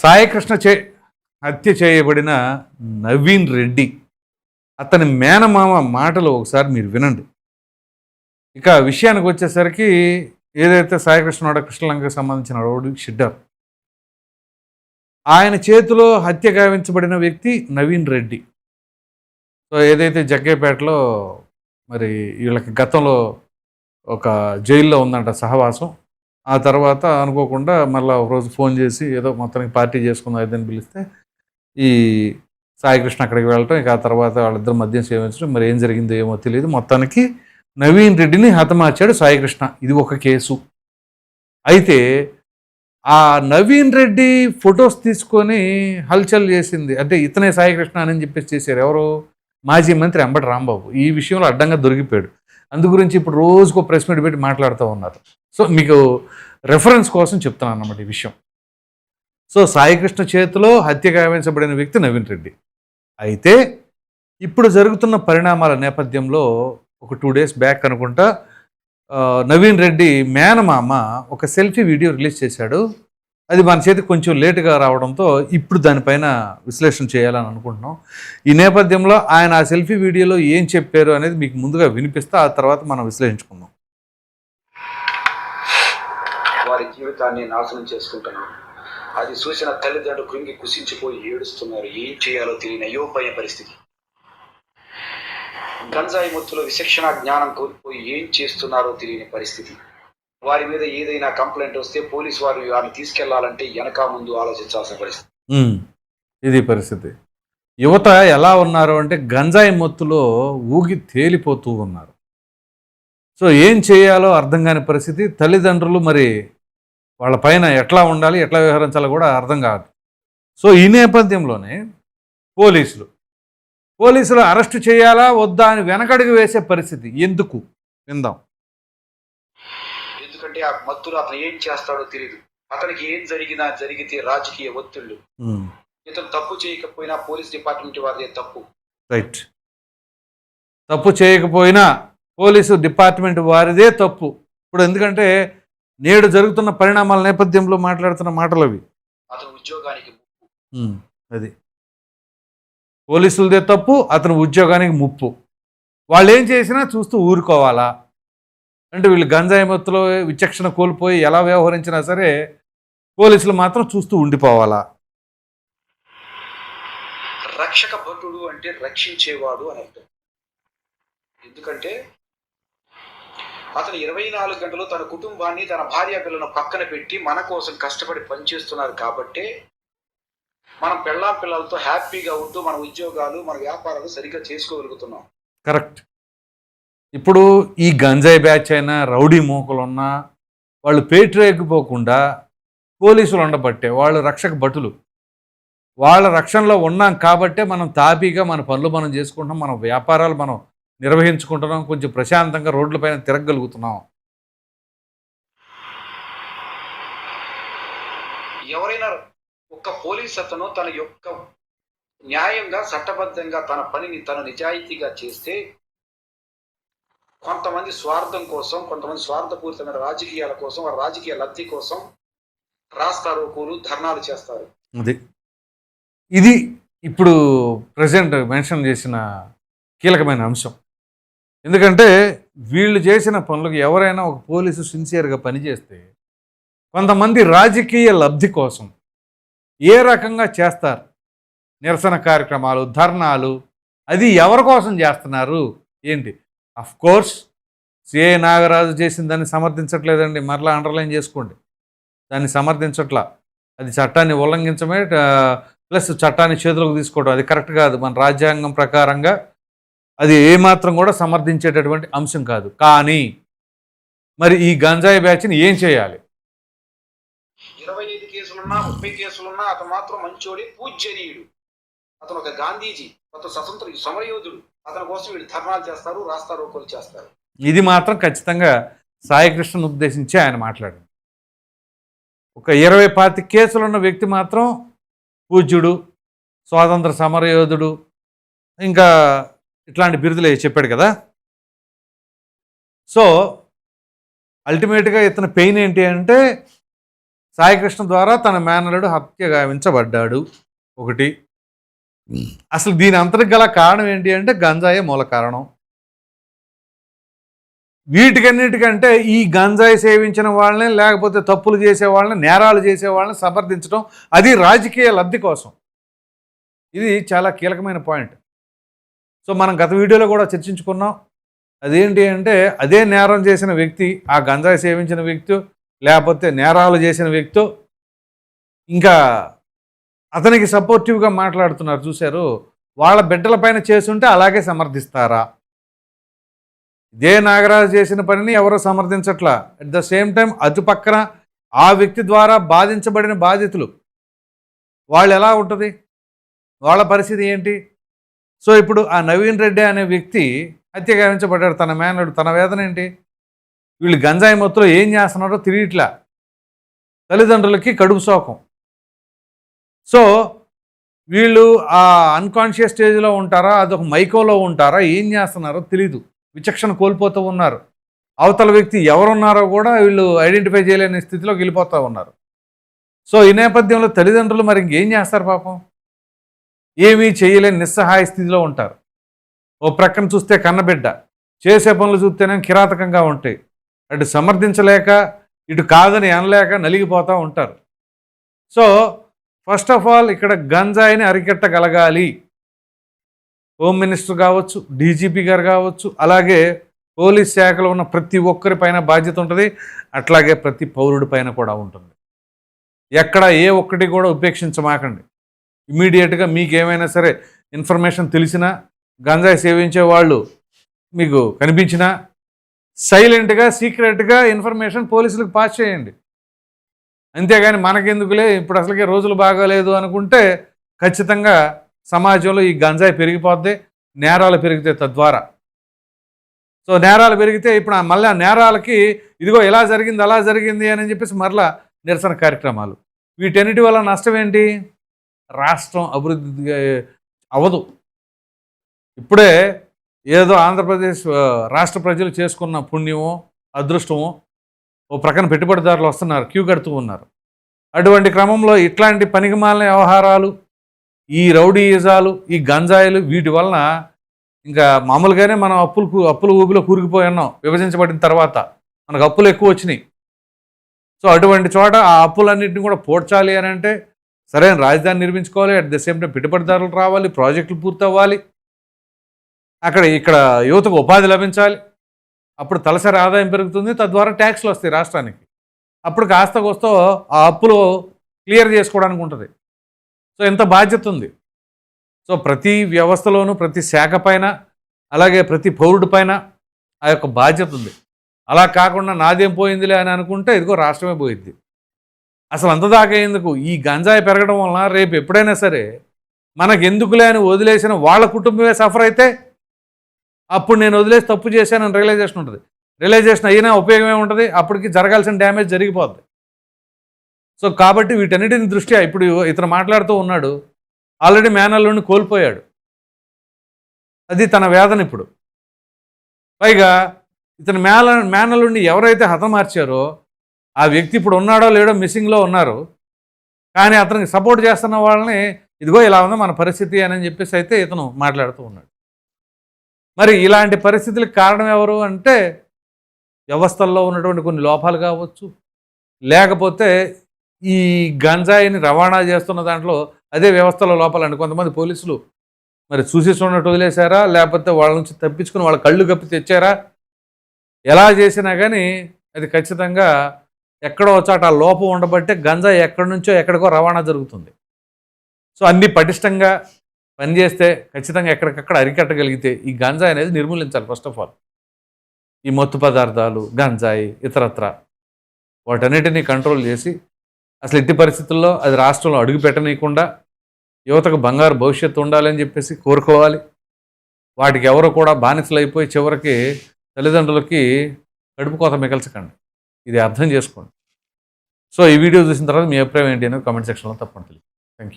సాయికృష్ణ హత్య చేయబడిన నవీన్ రెడ్డి అతని మేనమామ మాటలు ఒకసారి మీరు వినండి. ఇక విషయానికి వచ్చేసరికి ఏదైతే సాయికృష్ణ కృష్ణలంకకి సంబంధించిన రౌడీ షిడ్డర్, ఆయన చేతిలో హత్య గావించబడిన వ్యక్తి నవీన్ రెడ్డి. సో ఏదైతే జగ్గేపేటలో మరి వీళ్ళకి గతంలో ఒక జైల్లో ఉందంట సహవాసం. ఆ తర్వాత అనుకోకుండా మళ్ళీ ఒకరోజు ఫోన్ చేసి ఏదో మొత్తానికి పార్టీ చేసుకుందాం ఏదని పిలిస్తే ఈ సాయికృష్ణ అక్కడికి వెళ్ళటం, ఇక ఆ తర్వాత వాళ్ళిద్దరు మద్యం సేవించడం, మరి ఏం జరిగిందో ఏమో తెలియదు. మొత్తానికి నవీన్ రెడ్డిని హతమార్చాడు సాయికృష్ణ. ఇది ఒక కేసు. అయితే ఆ నవీన్ రెడ్డి ఫొటోస్ తీసుకొని హల్చల్ చేసింది, అంటే ఇతనే సాయికృష్ణ అని చెప్పేసి చేశారు ఎవరు, మాజీ మంత్రి అంబటి రాంబాబు. ఈ విషయంలో అడ్డంగా దొరికిపోయాడు. అందు గురించి ఇప్పుడు రోజుకో ప్రెస్ మీట్ పెట్టి మాట్లాడుతూ ఉన్నారు. సో మీకు రెఫరెన్స్ కోసం చెప్తున్నాను అన్నమాట ఈ విషయం. సో సాయికృష్ణ చేతిలో హత్య గావించబడిన వ్యక్తి నవీన్ రెడ్డి. అయితే ఇప్పుడు జరుగుతున్న పరిణామాల నేపథ్యంలో ఒక 2 days బ్యాక్ అనుకుంటా నవీన్ రెడ్డి మేనమామ ఒక సెల్ఫీ వీడియో రిలీజ్ చేశాడు. అది మన చేతికి కొంచెం లేటుగా రావడంతో ఇప్పుడు దానిపైన విశ్లేషణ చేయాలని అనుకుంటున్నాం. ఈ నేపథ్యంలో ఆయన ఆ సెల్ఫీ వీడియోలో ఏం చెప్పారు అనేది మీకు ముందుగా వినిపిస్తా, ఆ తర్వాత మనం విశ్లేషించుకుందాం. వారి జీవితాన్ని నాశనం చేసుకుంటున్నారు. అది చూసిన తల్లిదండ్రులు కృంగి కుసించిపోయి ఏడుస్తున్నారు. ఏం చేయాలో తెలియని అయోమయ పరిస్థితి. గంజాయి మొత్తులో విచక్షణ జ్ఞానం కోల్పోయి ఏం చేస్తున్నారో తెలియని పరిస్థితి. వారి మీద ఏదైనా కంప్లైంట్ వస్తే పోలీసు వారు వారిని తీసుకెళ్లాలంటే వెనక ముందు ఆలోచించాల్సిన పరిస్థితి. ఇది పరిస్థితి. యువత ఎలా ఉన్నారు అంటే గంజాయి మొత్తులో ఊగి తేలిపోతూ ఉన్నారు. సో ఏం చేయాలో అర్థం కాని పరిస్థితి. తల్లిదండ్రులు మరి వాళ్ళ పైన ఎట్లా ఉండాలి, ఎట్లా వ్యవహరించాలో కూడా అర్థం కాదు. సో ఈ నేపథ్యంలోనే పోలీసులు అరెస్టు చేయాలా వద్దా అని వెనకడుగు వేసే పరిస్థితి. ఎందుకు విందాం. ఎందుకంటే ఆ మత్తులో అతను ఏం చేస్తాడో తెలియదు. అతనికి ఏం జరిగితే రాజకీయ ఒత్తిళ్లు. ఇతను తప్పు చేయకపోయినా పోలీస్ డిపార్ట్మెంట్ వారిదే తప్పు. రైట్. తప్పు చేయకపోయినా పోలీసు డిపార్ట్మెంట్ వారిదే తప్పు. ఇప్పుడు ఎందుకంటే నేడు జరుగుతున్న పరిణామాల నేపథ్యంలో మాట్లాడుతున్న మాటలు అవి. అతను ఉద్యోగానికి అది పోలీసులదే తప్పు, అతను ఉద్యోగానికి ముప్పు. వాళ్ళు ఏం చేసినా చూస్తూ ఊరుకోవాలా అంటే వీళ్ళు గంజాయి మత్తులో విచక్షణ కోల్పోయి ఎలా వ్యవహరించినా సరే పోలీసులు మాత్రం చూస్తూ ఉండిపోవాలా. రక్షక భటుడు అంటే రక్షించేవాడు అని అర్థం. ఎందుకంటే అతను 24 గంటలు తన కుటుంబాన్ని, తన భార్య పిల్లలను పక్కన పెట్టి మన కోసం కష్టపడి పనిచేస్తున్నారు. కాబట్టి మనం పిల్లలతో హ్యాపీగా ఉంటూ మన ఉద్యోగాలు, మన వ్యాపారాలు సరిగ్గా చేసుకోగలుగుతున్నాం. కరెక్ట్. ఇప్పుడు ఈ గంజాయి బ్యాచ్ అయినా రౌడీ మోకలున్నా వాళ్ళు పేటరేగిపోకుండా పోలీసులు ఉండబట్టే, వాళ్ళు రక్షక భటులు, వాళ్ళ రక్షణలో ఉన్నాం కాబట్టే మనం తాపీగా మన పనులు మనం చేసుకుంటున్నాం, మన వ్యాపారాలు మనం నిర్వహించుకుంటున్నాం, కొంచెం ప్రశాంతంగా రోడ్లపైన తిరగగలుగుతున్నాం. ఎవరైనా ఒక్క పోలీస్ అతను తన యొక్క న్యాయంగా చట్టబద్ధంగా తన పనిని తను నిజాయితీగా చేస్తే కొంతమంది స్వార్థం కోసం, కొంతమంది స్వార్థపూరితమైన రాజకీయాల కోసం, వారి రాజకీయ లబ్ధి కోసం రాస్తారోకోలు, ధర్నాలు చేస్తారు. ఇది ఇప్పుడు ప్రెసిడెంట్ మెన్షన్ చేసిన కీలకమైన అంశం. ఎందుకంటే వీళ్ళు చేసిన పనులకు ఎవరైనా ఒక పోలీసు సిన్సియర్గా పనిచేస్తే కొంతమంది రాజకీయ లబ్ధి కోసం ఏ రకంగా చేస్తారు నిరసన కార్యక్రమాలు, ధర్నాలు, అది ఎవరి కోసం చేస్తున్నారు ఏంటి? కోర్స్ సిఐ నాగరాజు చేసిన దాన్ని సమర్థించట్లేదండి, మరలా అండర్లైన్ చేసుకోండి, దాన్ని సమర్థించట్లా. అది చట్టాన్ని ఉల్లంఘించమే, ప్లస్ చట్టాన్ని చేతులకు తీసుకోవడం అది కరెక్ట్ కాదు. మన రాజ్యాంగం ప్రకారంగా అది ఏమాత్రం కూడా సమర్థించేటటువంటి అంశం కాదు. కానీ మరి ఈ గంజాయి బ్యాచ్ని ఏం చేయాలి? 25 కేసులున్నా 30 కేసులున్నా అతను మాత్రం మంచోడి, పూజ్యనీయుడు. అతను ఒక గాంధీజీ, అతను స్వతంత్ర సమరయోధుడు. అతని కోసం వీళ్ళు ధర్నాలు చేస్తారు, రాస్తారోకోలు చేస్తారు. ఇది మాత్రం ఖచ్చితంగా సాయికృష్ణను ఉద్దేశించి ఆయన మాట్లాడారు. ఒక 20-25 కేసులున్న వ్యక్తి మాత్రం పూజ్యుడు, స్వాతంత్ర సమరయోధుడు, ఇంకా ఇట్లాంటి బిరుదులే చెప్పాడు కదా. సో అల్టిమేట్గా ఇతని పెయిన్ ఏంటి అంటే సాయికృష్ణ ద్వారా తన మేనల్లుడు హత్య గావించబడ్డాడు. ఒకటి. అసలు దీని అంతటికి గల కారణం ఏంటి అంటే గంజాయే మూల కారణం. వీటికన్నిటికంటే ఈ గంజాయి సేవించిన వాళ్ళని, లేకపోతే తప్పులు చేసే వాళ్ళని, నేరాలు చేసే వాళ్ళని సమర్థించడం, అది రాజకీయ లబ్ధి కోసం. ఇది చాలా కీలకమైన పాయింట్. సో మనం గత వీడియోలో కూడా చర్చించుకున్నాం. అదేంటి అంటే అదే నేరం చేసిన వ్యక్తి, ఆ గంజాయి సేవించిన వ్యక్తి, లేకపోతే నేరాలు చేసిన వ్యక్తి ఇంకా అతనికి సపోర్టివ్గా మాట్లాడుతున్నారు చూశారు. వాళ్ళ బిడ్డల పైన చేసుంటే అలాగే సమర్థిస్తారా? ఇదే నాగరాజు చేసిన పనిని ఎవరో సమర్థించట్లా. అట్ ద సేమ్ టైం అటు పక్కన ఆ వ్యక్తి ద్వారా బాధించబడిన బాధితులు వాళ్ళు ఎలా ఉంటుంది, వాళ్ళ పరిస్థితి ఏంటి? సో ఇప్పుడు ఆ నవీన్ రెడ్డి అనే వ్యక్తి హత్య గావించబడ్డాడు. తన మేనడు, తన వేదన ఏంటి? వీళ్ళు గంజాయి మొత్తంలో ఏం చేస్తున్నారో తెలియట్లా. తల్లిదండ్రులకి కడుపు శోకం. సో వీళ్ళు ఆ అన్కాన్షియస్ స్టేజ్లో ఉంటారా, అదొక మైకోలో ఉంటారా, ఏం చేస్తున్నారో తెలీదు. విచక్షణ కోల్పోతూ ఉన్నారు. అవతల వ్యక్తి ఎవరున్నారో కూడా వీళ్ళు ఐడెంటిఫై చేయలేని స్థితిలోకి వెళ్ళిపోతూ ఉన్నారు. సో ఈ నేపథ్యంలో తల్లిదండ్రులు మరి ఇంకేం చేస్తారు పాపం? ఏమీ చేయలేని నిస్సహాయ స్థితిలో ఉంటారు. ఓ ప్రక్కన చూస్తే కన్నబిడ్డ, చేసే పనులు చూస్తేనే కిరాతకంగా ఉంటాయి. అటు సమర్థించలేక, ఇటు కాదని అనలేక నలిగిపోతూ ఉంటారు. సో ఫస్ట్ ఆఫ్ ఆల్ ఇక్కడ గంజాయిని అరికట్టగలగాలి. హోమ్ మినిస్టర్ కావచ్చు, డీజీపీ గారు కావచ్చు, అలాగే పోలీస్ శాఖలో ఉన్న ప్రతి ఒక్కరి పైన బాధ్యత ఉంటుంది. అట్లాగే ప్రతి పౌరుడి పైన కూడా ఉంటుంది. ఎక్కడ ఏ ఒక్కటి కూడా ఉపేక్షించమాకండి. ఇమీడియట్గా మీకు ఏమైనా సరే ఇన్ఫర్మేషన్ తెలిసినా, గంజాయి సేవించే వాళ్ళు మీకు కనిపించినా సైలెంట్గా, సీక్రెట్గా ఇన్ఫర్మేషన్ పోలీసులకు పాస్ చేయండి. అంతేగాని మనకెందుకులే, ఇప్పుడు అసలుకే రోజులు బాగాలేదు అనుకుంటే ఖచ్చితంగా సమాజంలో ఈ గంజాయి పెరిగిపోద్ది, నేరాలు పెరిగితే తద్వారా. సో నేరాలు పెరిగితే ఇప్పుడు మళ్ళీ ఆ నేరాలకి ఇదిగో ఇలా జరిగింది, అలా జరిగింది అని చెప్పేసి మరలా నిరసన కార్యక్రమాలు. వీటన్నిటి వల్ల నష్టం ఏంటి? రాష్ట్రం అభివృద్ధి అవ్వదు. ఇప్పుడే ఏదో ఆంధ్రప్రదేశ్ రాష్ట్ర ప్రజలు చేసుకున్న పుణ్యమో అదృష్టమో ఓ ప్రక్కన పెట్టుబడిదారులు వస్తున్నారు, క్యూ కడుతూ ఉన్నారు. అటువంటి క్రమంలో ఇట్లాంటి పనికిమాలిన వ్యవహారాలు, ఈ రౌడీయిజాలు, ఈ గంజాయిలు, వీటి వలన ఇంకా మామూలుగానే మనం అప్పుల ఊబిలో కూరుకుపోయి ఉన్నాం. విభజించబడిన తర్వాత మనకు అప్పులు ఎక్కువ వచ్చినాయి. సో అటువంటి చోట ఆ అప్పులన్నింటినీ కూడా పోడ్చాలి అని అంటే సరైన రాజధాని నిర్మించుకోవాలి. అట్ ద సేమ్ టైం పెట్టుబడిదారులు రావాలి, ప్రాజెక్టులు పూర్తవ్వాలి, ఇక్కడ యువతకు ఉపాధి లభించాలి. అప్పుడు తలసరి ఆదాయం పెరుగుతుంది, తద్వారా ట్యాక్స్లు వస్తాయి రాష్ట్రానికి. అప్పుడు కాస్త కోస్తో ఆ అప్పులు క్లియర్ చేసుకోవడానికి ఉంటుంది. సో ఎంత బాధ్యత ఉంది. సో ప్రతి వ్యవస్థలోనూ, ప్రతి శాఖ పైన, అలాగే ప్రతి పౌరుడి పైన ఆ యొక్క బాధ్యత ఉంది. అలా కాకుండా నాదేం పోయిందిలే అని అనుకుంటే ఇదిగో రాష్ట్రమే పోయిద్ది. అసలు అంతదాకా ఎందుకు? ఈ గంజాయి పెరగడం వలన రేపు ఎప్పుడైనా సరే మనకెందుకులే అని వదిలేసిన వాళ్ళ కుటుంబమే సఫర్ అయితే అప్పుడు నేను వదిలేసి తప్పు చేశానని రియలైజేషన్ ఉంటుంది. రియలైజేషన్ అయినా ఉపయోగం ఏముంటుంది? అప్పటికి జరగాల్సిన డ్యామేజ్ జరిగిపోద్ది. సో కాబట్టి వీటన్నిటిని దృష్ట్యా ఇప్పుడు ఇతను మాట్లాడుతూ ఉన్నాడు, ఆల్రెడీ మేనల్లుడిని కోల్పోయాడు. అది తన వేదన. ఇప్పుడు పైగా ఇతను మేనల్లుడిని ఎవరైతే హతమార్చారో ఆ వ్యక్తి ఇప్పుడు ఉన్నాడో లేడో మిస్సింగ్లో ఉన్నారు. కానీ అతనికి సపోర్ట్ చేస్తున్న వాళ్ళని ఇదిగో ఇలా ఉంది మన పరిస్థితి అని చెప్పేసి అయితే ఇతను మాట్లాడుతూ ఉన్నాడు. మరి ఇలాంటి పరిస్థితులకు కారణం ఎవరు అంటే వ్యవస్థల్లో ఉన్నటువంటి కొన్ని లోపాలు కావచ్చు, లేకపోతే ఈ గంజాయిని రవాణా చేస్తున్న దాంట్లో అదే వ్యవస్థలో లోపాలండి. కొంతమంది పోలీసులు మరి చూసి చూడనట్టు వదిలేశారా, లేకపోతే వాళ్ళ నుంచి తప్పించుకుని వాళ్ళ కళ్ళు కప్పి తెచ్చారా, ఎలా చేసినా కానీ అది ఖచ్చితంగా ఎక్కడో చోట ఆ లోపం ఉండబట్టే గంజాయి ఎక్కడి నుంచో ఎక్కడికో రవాణా జరుగుతుంది. సో అన్నీ పటిష్టంగా పనిచేస్తే ఖచ్చితంగా ఎక్కడికక్కడ అరికట్టగలిగితే ఈ గంజాయి అనేది నిర్మూలించాలి. ఫస్ట్ ఆఫ్ ఆల్ ఈ మత్తు పదార్థాలు, గంజాయి, ఇతరత్ర వాటన్నిటినీ కంట్రోల్ చేసి అసలు ఎట్టి పరిస్థితుల్లో అది రాష్ట్రంలో అడుగు పెట్టనీయకుండా యువతకు బంగారు భవిష్యత్తు ఉండాలని చెప్పేసి కోరుకోవాలి. వాటికి ఎవరు కూడా బానిసలు అయిపోయి చివరికి తల్లిదండ్రులకి కడుపు కోత మిగల్చకండి. ఇది అర్థం చేసుకోండి. సో ఈ వీడియో చూసిన తర్వాత మీ అభిప్రాయం ఏంటి అనేది కామెంట్ సెక్షన్లో తప్పకుండా తెలియదు. Thank you.